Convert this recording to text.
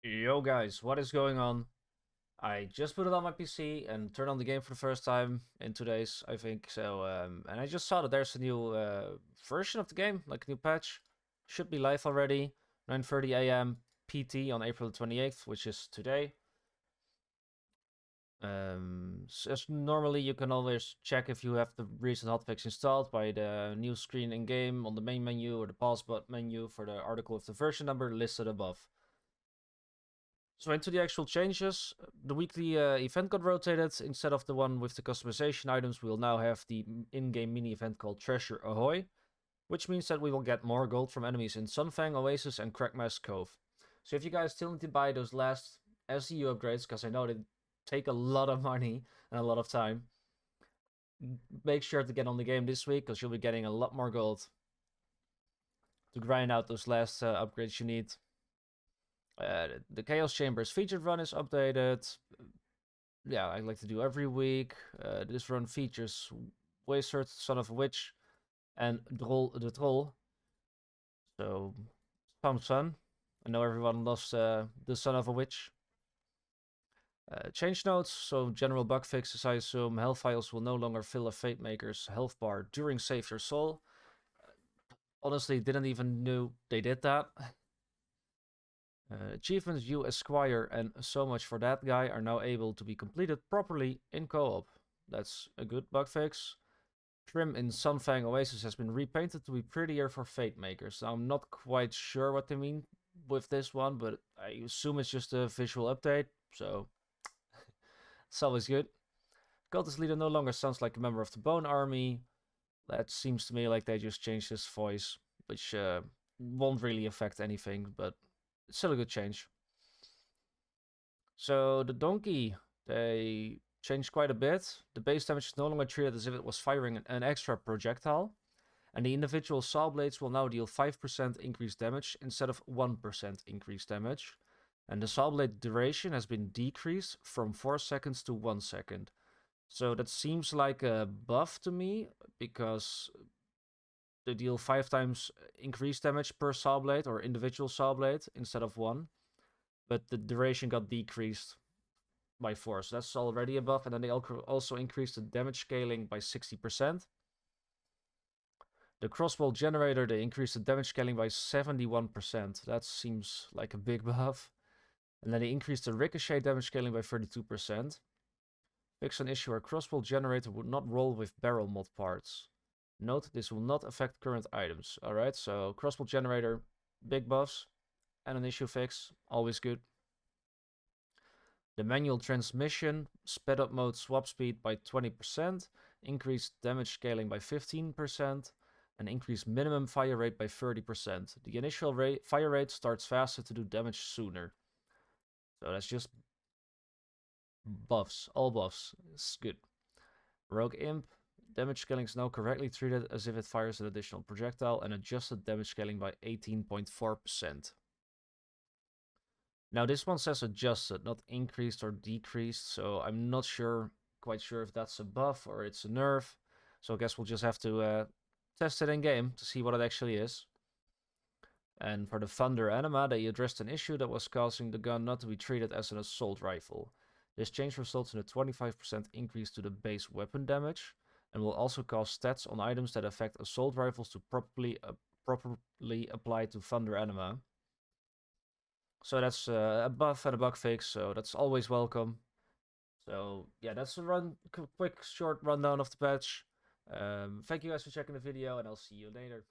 Yo guys, what is going on? I just put it on my PC and turned on the game for the first time in 2 days, I think. And I just saw that there's a new version of the game, like a new patch. Should be live already, 9:30 a.m. PT on April 28th, which is today. As normally, you can always check if you have the recent hotfix installed by the new screen in game on the main menu or the pause button menu for the article with the version number listed above. So into the actual changes, the weekly event got rotated. Instead of the one with the customization items, we'll now have the in-game mini event called Treasure Ahoy, which means that we will get more gold from enemies in Sunfang, Oasis, and Crackmass Cove. So if you guys still need to buy those last SEU upgrades, because I know they take a lot of money and a lot of time, make sure to get on the game this week, because you'll be getting a lot more gold to grind out those last upgrades you need. The Chaos Chambers featured run is updated. Yeah, I like to do every week. This run features Wizard, Son of a Witch, and the Troll. So, some fun. I know everyone loves the Son of a Witch. Change notes, so general bug fixes, I assume. Health files will no longer fill a Fate Maker's health bar during Save Your Soul. Honestly, didn't even know they did that. Achievements you Esquire and So Much for That Guy are now able to be completed properly in co-op. That's a good bug fix. Trim in Sunfang Oasis has been repainted to be prettier for Fate Makers. Now, I'm not quite sure what they mean with this one, but I assume it's just a visual update, so it's always good. Cultist Leader no longer sounds like a member of the Bone Army. That seems to me like they just changed his voice, which won't really affect anything, but it's still a good change. So the donkey, they changed quite a bit. The base damage is no longer treated as if it was firing an extra projectile. And the individual saw blades will now deal 5% increased damage instead of 1% increased damage. And the saw blade duration has been decreased from 4 seconds to 1 second. So that seems like a buff to me, because they deal 5 times increased damage per saw blade or individual saw blade instead of 1. But the duration got decreased by 4, so that's already a buff. And then they also increased the damage scaling by 60%. The crossbow generator, they increased the damage scaling by 71%. That seems like a big buff. And then they increased the ricochet damage scaling by 32%. Fix an issue where crossbow generator would not roll with barrel mod parts. Note, this will not affect current items. Alright, so crossbow generator, big buffs, and an issue fix, always good. The manual transmission, sped up mode swap speed by 20%, increased damage scaling by 15%, and increased minimum fire rate by 30%. The initial fire rate starts faster to do damage sooner. So that's just buffs, all buffs. It's good. Rogue Imp, damage scaling is now correctly treated as if it fires an additional projectile and adjusted damage scaling by 18.4%. Now this one says adjusted, not increased or decreased, so I'm not quite sure if that's a buff or it's a nerf. So I guess we'll just have to test it in game to see what it actually is. And for the Thunder Anima, they addressed an issue that was causing the gun not to be treated as an assault rifle. This change results in a 25% increase to the base weapon damage, and will also cause stats on items that affect assault rifles to properly apply to Thunder Anima. So that's a buff and a bug fix, so that's always welcome. So yeah, that's a quick short rundown of the patch. Thank you guys for checking the video, and I'll see you later.